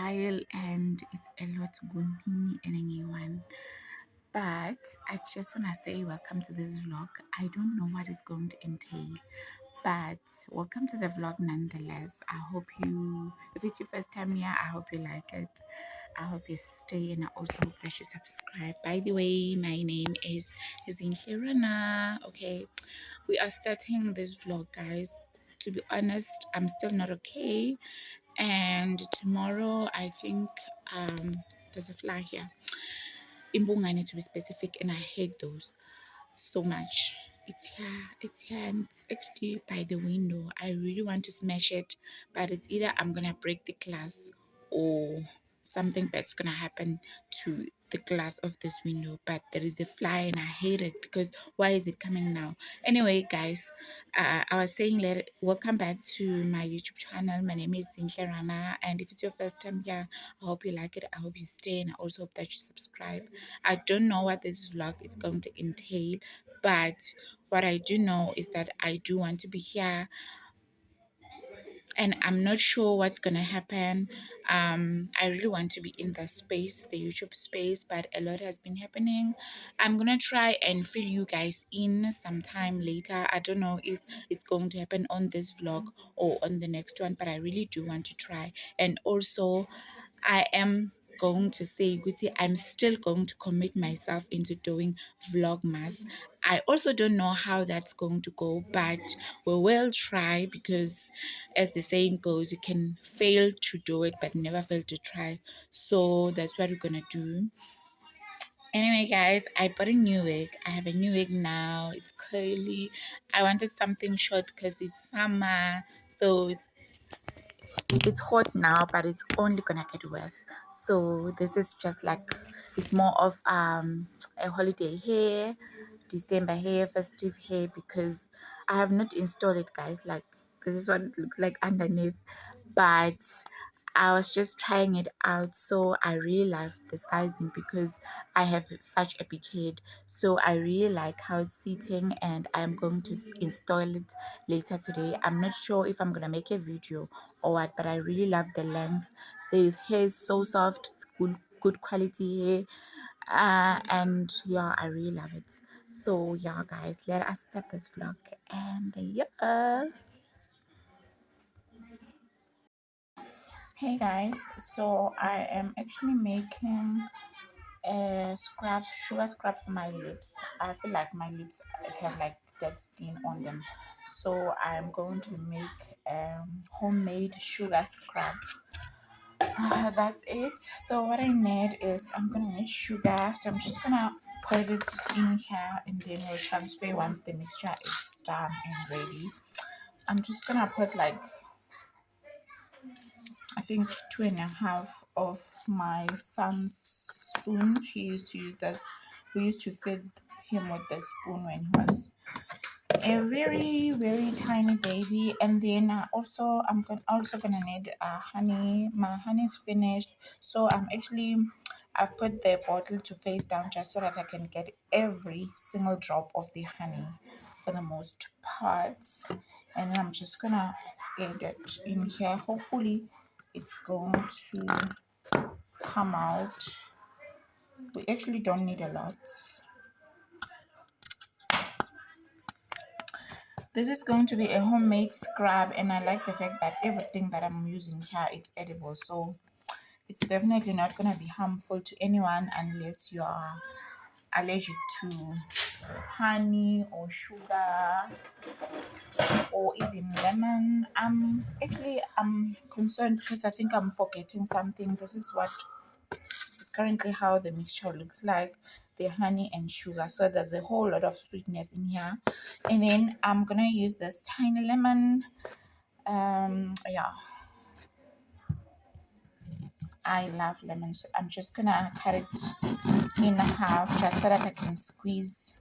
while and it's a lot going and a new one. But I just want to say welcome to this vlog. I don't know what it's going to entail, but welcome to the vlog nonetheless. I hope you, if it's your first time here, I hope you like it. I hope you stay, and I also hope that you subscribe. By the way, my name is Zinhlirana. Okay, we are starting this vlog, guys. To be honest, I'm still not okay, and tomorrow I think there's a fly here in Bungane, to be specific, and I hate those so much. It's here, and it's actually by the window. I really want to smash it, but it's either I'm gonna break the glass or something bad's gonna happen to the glass of this window. But there is a fly and I hate it because why is it coming now? Anyway, guys, I was saying, welcome back to my YouTube channel. My name is Zinhlirana, and if it's your first time here, I hope you like it. I hope you stay, and I also hope that you subscribe. I don't know what this vlog is going to entail, but what I do know is that I do want to be here, and I'm not sure what's gonna happen. I really want to be in the space, the YouTube space, but a lot has been happening. I'm gonna try and fill you guys in sometime later. I don't know if it's going to happen on this vlog or on the next one, but I really do want to try. And also, I am going to say, Guti, I'm still going to commit myself into doing vlogmas. I also don't know how that's going to go, but we will try, because as the saying goes, you can fail to do it but never fail to try. So that's what we're gonna do. Anyway, guys, I bought a new wig. I have a new wig now. It's curly. I wanted something short because it's summer, so it's hot now, but it's only gonna get worse. So this is just like, it's more of a holiday hair, December hair, festive hair, because I have not installed it, guys. Like, this is what it looks like underneath, but I was just trying it out. So I really love the sizing because I have such a big head, so I really like how it's sitting, and I'm going to install it later today. I'm not sure if I'm gonna make a video or what, but I really love the length. The hair is so soft. It's good quality hair, and yeah, I really love it. So yeah, guys, let us start this vlog. And yeah, hey guys, so I am actually making a sugar scrub for my lips. I feel like my lips have like dead skin on them, so I'm going to make homemade sugar scrub. That's it. So what I need is, I'm gonna need sugar, so I'm just gonna put it in here, and then we'll transfer once the mixture is done and ready. I'm just gonna put like, I think 2.5 of my son's spoon. He used to use this. We used to feed him with the spoon when he was a very tiny baby. And then also gonna need honey. My honey is finished, so I've put the bottle to face down just so that I can get every single drop of the honey for the most part. And then I'm just gonna add it in here. Hopefully it's going to come out. We actually don't need a lot. This is going to be a homemade scrub, and I like the fact that everything that I'm using here is edible, so it's definitely not going to be harmful to anyone unless you are allergic to honey or sugar or even lemon. I'm concerned because I think I'm forgetting something. This is currently how the mixture looks like, the honey and sugar, so there's a whole lot of sweetness in here. And then I'm gonna use this tiny lemon. Yeah, I love lemons. I'm just gonna cut it in half just so that I can squeeze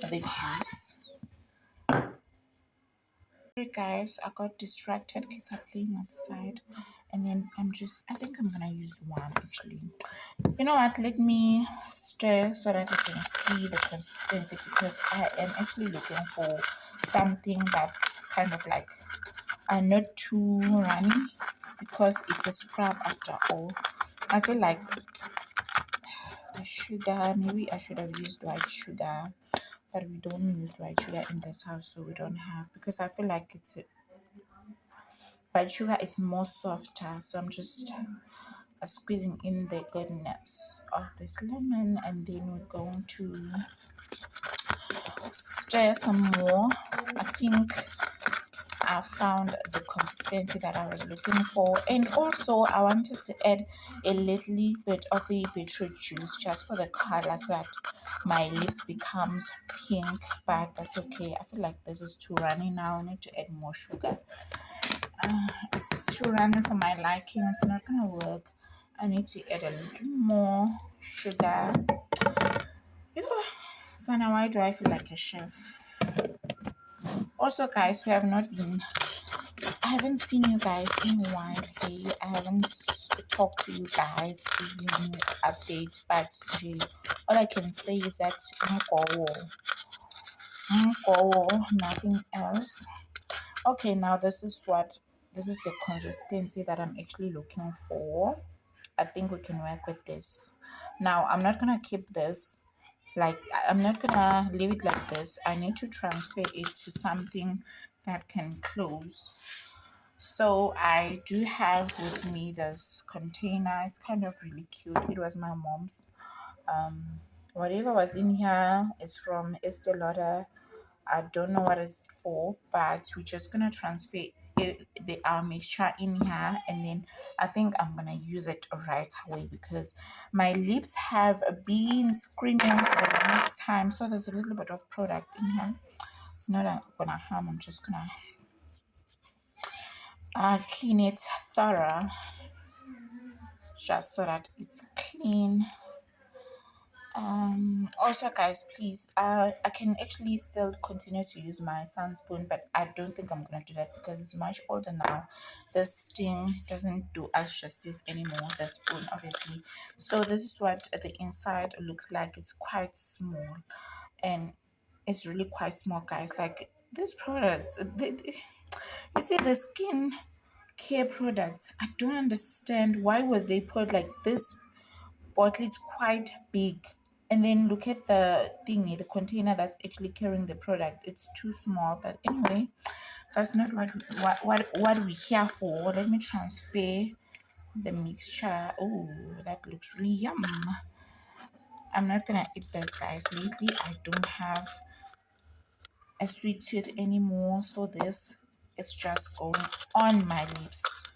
the juice. Hey guys, I got distracted, kids are playing outside, and then I think I'm gonna use one actually. You know what, let me stir so that I can see the consistency, because I am actually looking for something that's kind of like not too runny. because it's a scrub after all. I feel like the sugar, maybe I should have used white sugar, but we don't use white sugar in this house, so we don't have, because I feel like it's white sugar, it's more softer. So I'm just squeezing in the goodness of this lemon, and then we're going to stir some more. I think I found the consistency that I was looking for, and also I wanted to add a little bit of a beetroot juice just for the color, so that my lips becomes pink. But that's okay. I feel like this is too runny now. I need to add more sugar. It's too runny for my liking. It's not gonna work. I need to add a little more sugar. Ew. So now why do I feel like a chef? Also, guys, we have not been, I haven't seen you guys in a while. Okay, I haven't talked to you guys, giving you updates. But gee, all I can say is that nothing else. Okay, now this is the consistency that I'm actually looking for. I think we can work with this. Now, I'm not gonna keep this like, I'm not gonna leave it like this. I need to transfer it to something that can close. So I do have with me this container. It's kind of really cute. It was my mom's. Whatever was in here is from Estee Lauder. I don't know what it's for, but we're just gonna transfer our mixture in here, and then I think I'm gonna use it right away because my lips have been screaming for the longest time. So there's a little bit of product in here. It's not gonna harm. I'm just gonna clean it thorough, just so that it's clean. Also, guys, please, I can actually still continue to use my sun spoon, but I don't think I'm gonna do that because it's much older now. This thing doesn't do us justice anymore, the spoon, obviously. So this is what the inside looks like. It's quite small, and it's really quite small, guys. Like these products, you see the skin care products, I don't understand why would they put like this bottle. It's quite big, and then look at the thingy, the container that's actually carrying the product. It's too small. But anyway, that's not what we're here for. Let me transfer the mixture. Oh, that looks really yum. I'm not gonna eat this, guys. Lately I don't have a sweet tooth anymore, so this is just going on my lips.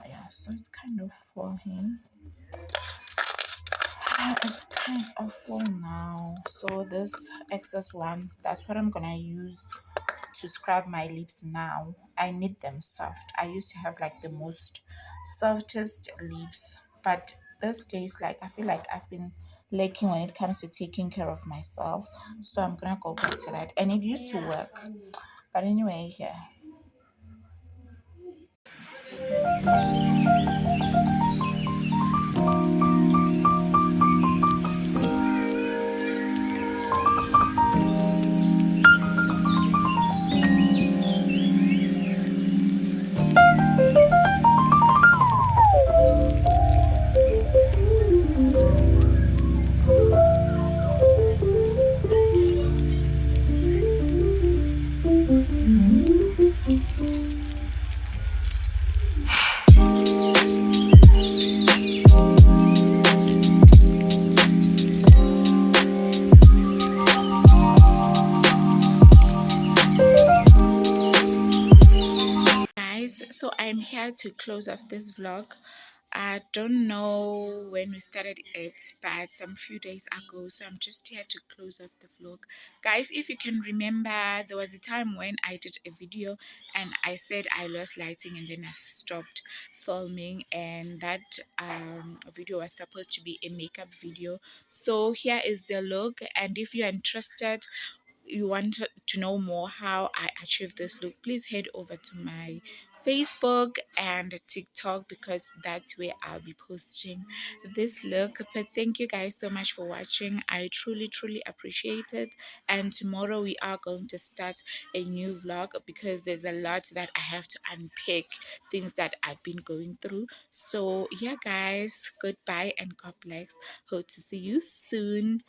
Yeah, so it's kind of falling. It's kind of full now, so this excess one, that's what I'm gonna use to scrub my lips now. I need them soft. I used to have like the most softest lips, but these days, like, I feel like I've been lacking when it comes to taking care of myself, so I'm gonna go back to that. And it used to work, but anyway, yeah. Guys, so I'm here to close off this vlog. I don't know when we started it, but some few days ago, so I'm just here to close off the vlog. Guys, if you can remember, there was a time when I did a video and I said I lost lighting, and then I stopped filming, and that video was supposed to be a makeup video. So here is the look, and if you're interested, you want to know more how I achieved this look, please head over to my Facebook and TikTok, because that's where I'll be posting this look. But thank you guys so much for watching. I truly appreciate it. And tomorrow we are going to start a new vlog because there's a lot that I have to unpick, things that I've been going through. So yeah guys, goodbye and God bless. Hope to see you soon.